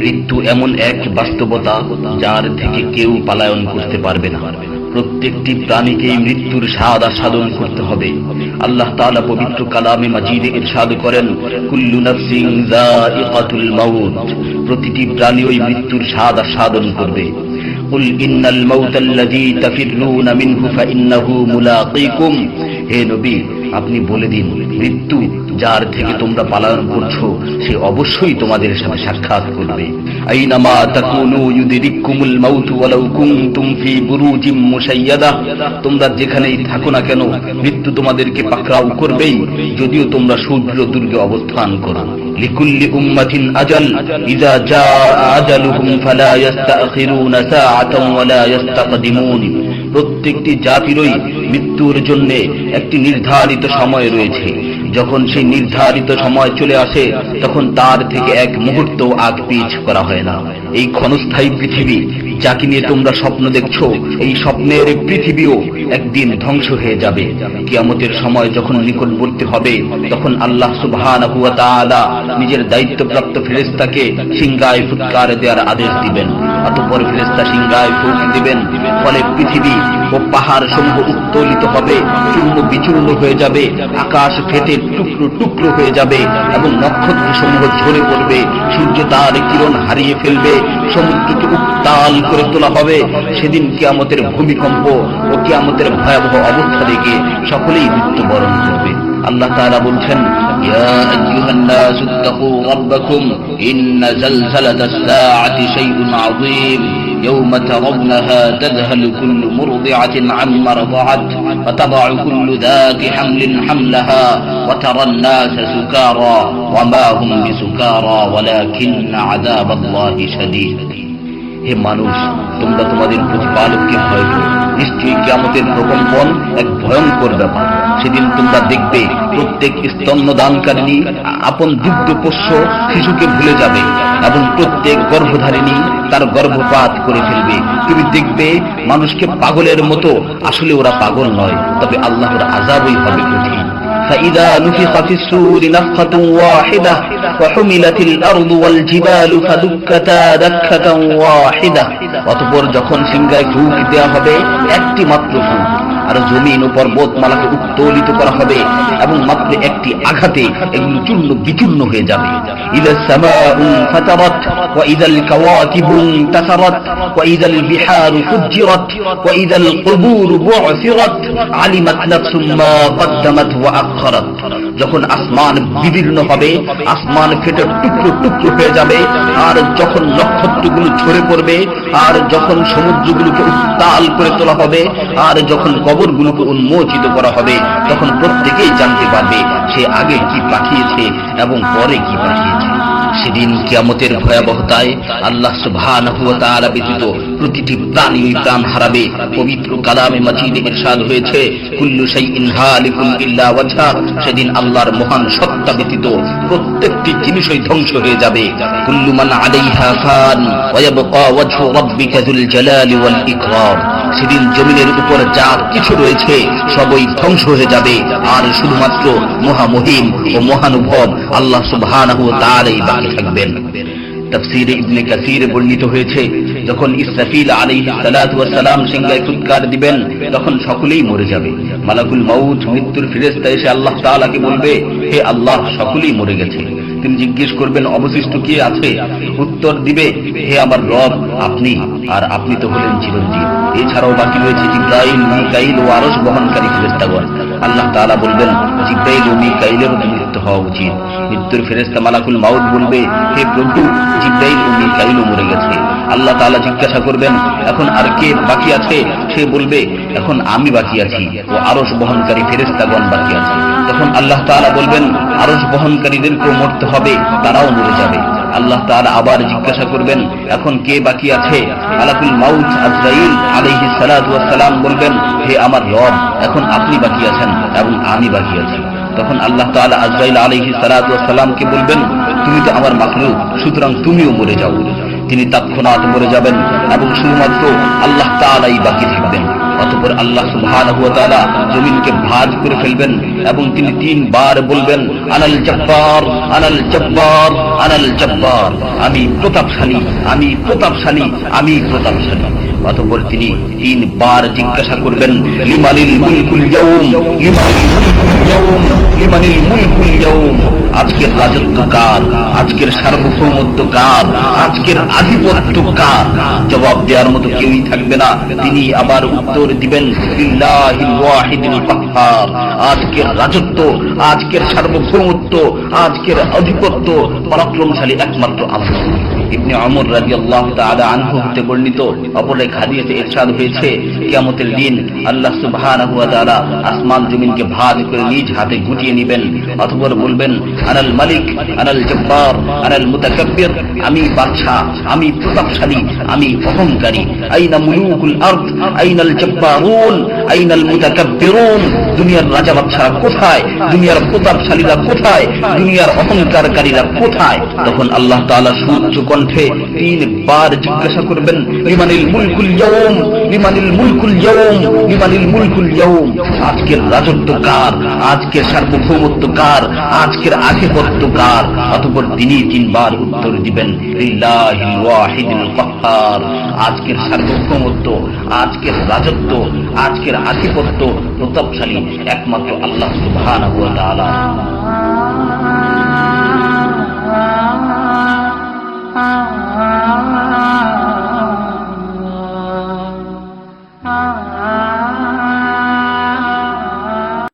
মৃত্যু এমন এক বাস্তবতা যার থেকে কেউ পলায়ন করতে পারবে না। প্রত্যেকটি প্রাণীকেই মৃত্যুর স্বাদ আস্বাদন করতে হবে। আল্লাহ তাআলা পবিত্র কালামে মাজিদে ইরশাদ করেন, কুল্লু নাফসিন যায়িকাতুল মাউত, প্রতিটি প্রাণী ওই মৃত্যুর স্বাদ আস্বাদন করবে। কুল ইন্নাল মাউতাল্লাযী তাফিররুনা মিনহু ফাইন্নাহু মুলাকীকুম, হে নবী আপনি বলে দিন, মৃত্যু যার থেকে তোমরা পলায়ন করছো সে অবশ্যই তোমাদের সাথে সাক্ষাৎ করবে। আইনামা তাকুনু ইউদরিকুমুল মাউত ওয়ালাউ কুনতুম ফি বুরুজিম মুশাইয়াদা, তোমরা যেখানেই থাকো না কেন মৃত্যু তোমাদেরকে পাকড়াও করবেই, যদিও তোমরা সুদৃঢ় দুর্গে অবস্থান করো। লিকুল্লি উম্মাতিন আজাল, ইযা জাআ আজালুহুম ফালা ইস্তাখিরুনা সাআতান ওয়ালা ইস্তাকদিমুন, প্রত্যেকটি জাতিরই মৃত্যুর জন্য একটি নির্ধারিত সময় রয়েছে। যখন সেই নির্ধারিত সময় চলে আসে তখন তার থেকে এক মুহূর্ত আগ পিছ করা হয় না। এই ক্ষণস্থায়ী পৃথিবী যাকে নিয়ে তোমরা স্বপ্ন দেখছো, এই স্বপ্নের পৃথিবীও একদিন ধ্বংস হয়ে যাবে। কিয়ামতের সময় যখন নিকটবর্তী হবে তখন আল্লাহ সুবহানাহু ওয়া তাআলা নিজের দায়িত্বপ্রাপ্ত ফেরেশতাকে সিংহায় ফুৎকার দেওয়ার আদেশ দিবেন। অতঃপর ফেরেশতা সিংহায় ফুঁক দিবেন, ফলে পৃথিবী ও পাহাড় সমূহ উত্তোলিত হবে, চূর্ণ বিচূর্ণ হয়ে যাবে, আকাশ ফেটে টুকরো টুকরো হয়ে যাবে এবং নক্ষত্র সমূহ ঝরে পড়বে, সূর্য তার কিরণ হারিয়ে ফেলবে, সমুদ্রকে উত্তাল করে তোলা হবে। সেদিন কিয়ামতের ভূমিকম্প ও কিয়ামতের ভয়াবহ অবস্থা দেখে সকলেই মৃত্যুবরণ করবে। আল্লাহ তাআলা বলছেন, ইয়া আইয়ুহান নাসু তাকু রাব্বাকুম ইন্না জালজালাতাস সাআতি শাইউন আযীম يوم ترونها تذهل كل مرضعة عما رضعت وتضع كل ذات حمل حملها وترى الناس سكارى وما هم بسكارى ولكن عذاب الله شديد। হে মানুষ, তোমরা তোমাদের প্রতিপালককে ভয় করো, নিশ্চয়ই কিয়ামতের প্রকম্পন এক ভয়ঙ্কর ব্যাপার। সেদিন তোমরা দেখবে প্রত্যেক স্তন্যদানকারিণী আপন দুগ্ধপোষ্য শিশুকে ভুলে যাবে এবং প্রত্যেক গর্ভধারিণী তার গর্ভপাত করে ফেলবে। তুমি দেখবে মানুষকে পাগলের মতো, আসলে ওরা পাগল নয়, তবে আল্লাহর আযাবই হবে কঠিন। فإذا نفخ في الصور نفخة واحدة وحملت الأرض والجبال فدكتا دكة واحدة, অতঃপর যখন সিংহায় ফুঁক দেওয়া হবে একটি মাত্র ফুঁক, আর জমিন ও পর্বতমালাকে উত্তোলিত করা হবে এবং মাত্র একটি আঘাতে এগুলো চূর্ণ বিচূর্ণ হয়ে যাবে। ইযা সামাউ ফাতারাত ওয়া ইযাল কাওয়াকিবু ইনতাসারাত ওয়া ইযাল বিহারু ফুজ্জিরাত ওয়া ইযাল কুবুরু বু'সিরাত আলিমাত নাফসুম মা কদ্দামাত ওয়া আখখারাত, যখন আসমান বিদীর্ণ হবে, আসমান ফেটে টুকরো টুকরো হয়ে যাবে, আর যখন নক্ষত্রগুলো ঝরে পড়বে, আর যখন সমুদ্রগুলোকে উত্তাল করে তোলা হবে, আর যখন কবরগুলোকে উন্মোচিত করা হবে, তখন প্রত্যেকেই জানতে পারবে সে আগে কি পাঠিয়েছে এবং পরে কি পাঠিয়েছে। সেদিন কিয়ামতের ভয়াবহতায় আল্লাহ সুবহানাহু ওয়া তাআলা ব্যতীত প্রতিটি প্রাণী প্রাণ হারাবে। পবিত্র কালামে মাজিদে ইরশাদ হয়েছে, কুল্লু শাইইন হালিকুন ইল্লা ওয়াজহা, সেদিন আল্লাহর মহান সত্তা ব্যতীত প্রত্যেকটি জিনিসই ধ্বংস হয়ে যাবে। কুল্লু মান আলাইহা ফান ওয়া ইয়াবকা ওয়াজহু রাব্বিকা যুল জালালি ওয়াল ইকরাম, সেদিন জমিনের উপর যা কিছু রয়েছে সবই ধ্বংস হয়ে যাবে, আর শুধুমাত্র মহামহিম ও মহানুভব আল্লাহ সুবহানাহু ওয়া তাআলাই বাকি থাকবেন। তাফসীরে ইবনে কাসীরে বর্ণিত হয়েছে, যখন ইসরাফিল আলাইহিস সালাতু ওয়াস সালাম সিংহায় ফুৎকার দিবেন তখন সকলেই মরে যাবে। মালাকুল মাউত মৃত্যুর ফেরেশতা এসে আল্লাহ তাআলাকে বলবে, হে আল্লাহ, সকলেই মরে গেছে। তিনি জিজ্ঞেস করবেন, অবশিষ্ট কে আছে? উত্তর দিবে, হে আমার রব, আপনি, আর আপনি তো হলেন চিরঞ্জীব। এছাড়াও বাকি রয়েছে জিবরাইল, মিকাইল ও আরশ বহনকারী ফেরেশতাগণ। আল্লাহ তাআলা বলবেন, জিবরাইল ও মিকাইলেরও মৃত্যু হওয়া উচিত। মৃত্যুর ফেরেশতা মালাকুল মাউত বলবে, হে প্রভু, জিবরাইল ও মিকাইলও মরে গেছে। আল্লাহ তাআলা জিজ্ঞাসা করবেন, এখন আর কে বাকি আছে? সে বলবে, এখন আমি বাকি আছি ও আরশ বহনকারী ফেরেশতাগণ বাকি আছে। তখন আল্লাহ তাআলা বলবেন, আরশ বহনকারীদেরকেও মরতে হবে, তারাও মরে যাবে। আল্লাহ তাআলা আবার জিজ্ঞাসা করবেন, এখন কে বাকি আছে? মালাকুল মাউত আজরাইল আলাইহিস সালাতু ওয়াস সালাম বলবেন, হে আমার রব, এখন আপনি বাকি আছেন এবং আমি বাকি আছি। তখন আল্লাহ তাআলা আজরাইল আলাইহিস সালাতু ওয়াস সালামকে বলবেন, তুমি তো আমার মাখলুক, সুতরাং তুমিও মরে যাও। তিনি তৎক্ষণাৎ মরে যাবেন এবং শুধুমাত্র আল্লাহ তাআলাই বাকি থাকবেন। অতঃপর আল্লাহ সুবহানাহু ওয়া তাআলা জমিনকে ভাঁজ করে ফেলবেন এবং তিনি 3 বার বলবেন, আনাল জব্বার, আনাল জব্বার, আনাল জব্বার, আমি প্রতাপশালী, আমি প্রতাপশালী, আমি প্রতাপশালী। অতঃপর তিনি 3 বার জিজ্ঞাসা করবেন, লিমানিল মুলকুল ইয়াউম, লিমানিল মুলকুল ইয়াউম, লিমানিল মুলকুল ইয়াউম, আজকের রাজত্ব কার, আজকের সার্বভৌমত্ব কার, আজকের আধিপত্য কার? জবাব দেওয়ার মতো কেউই থাকবে না। তিনি আবার উত্তর দিবেন, লিল্লাহিল ওয়াহিদিল কাহ্হার, আজকের রাজত্ব, আজকের সার্বভৌমত্ব, আজকের আধিপত্য পরাক্রমশালী একমাত্র আল্লাহ। ইবনে ওমর রাদিয়াল্লাহু তাআলা আনহু হতে বর্ণিত অপর এক হাদিসে ইরশাদ হয়েছে, কিয়ামতের দিন আল্লাহ সুবহানাহু ওয়া তাআলা আসমান জমিনকে ভাঁজ করে নিজ হাতে গুটিয়ে নেবেন। অতঃপর বলবেন, আনাল মালিক, আনাল জব্বার, আনাল মুতাকাব্বির, আমি বাদশা, আমি প্রতাপশালী, আমি অহংকারী। আইনা মুলুকুল আরদ, আইনাল জব্বারুন, আইনাল মুতাকাব্বিরুন, দুনিয়ার রাজা বাদশারা কোথায়, দুনিয়ার প্রতাপশালীরা কোথায়, দুনিয়ার অহংকারকারীরা কোথায়? তখন আল্লাহ তাআলা সুউচ্চ কণ্ঠে 3 বার জিজ্ঞাসা করবেন, লিমানিল মুলকুল ইয়াউম, লিমানিল মুলকুল ইয়াউম, লিমানিল মুলকুল ইয়াউম, আজকের রাজত্ব কার, আজকের সার্বভৌমত্ব কার, আজকের আধিপত্য কার? অতঃপর তিনি 3 বার উত্তর দিবেন, লিল্লাহিল ওয়াহিদিল কাহ্হার, আজকের সার্বভৌমত্ব, আজকের রাজত্ব, আজকের আধিপত্য প্রতাপশালী একমাত্র আল্লাহ সুবহানাহু ওয়া তাআলা।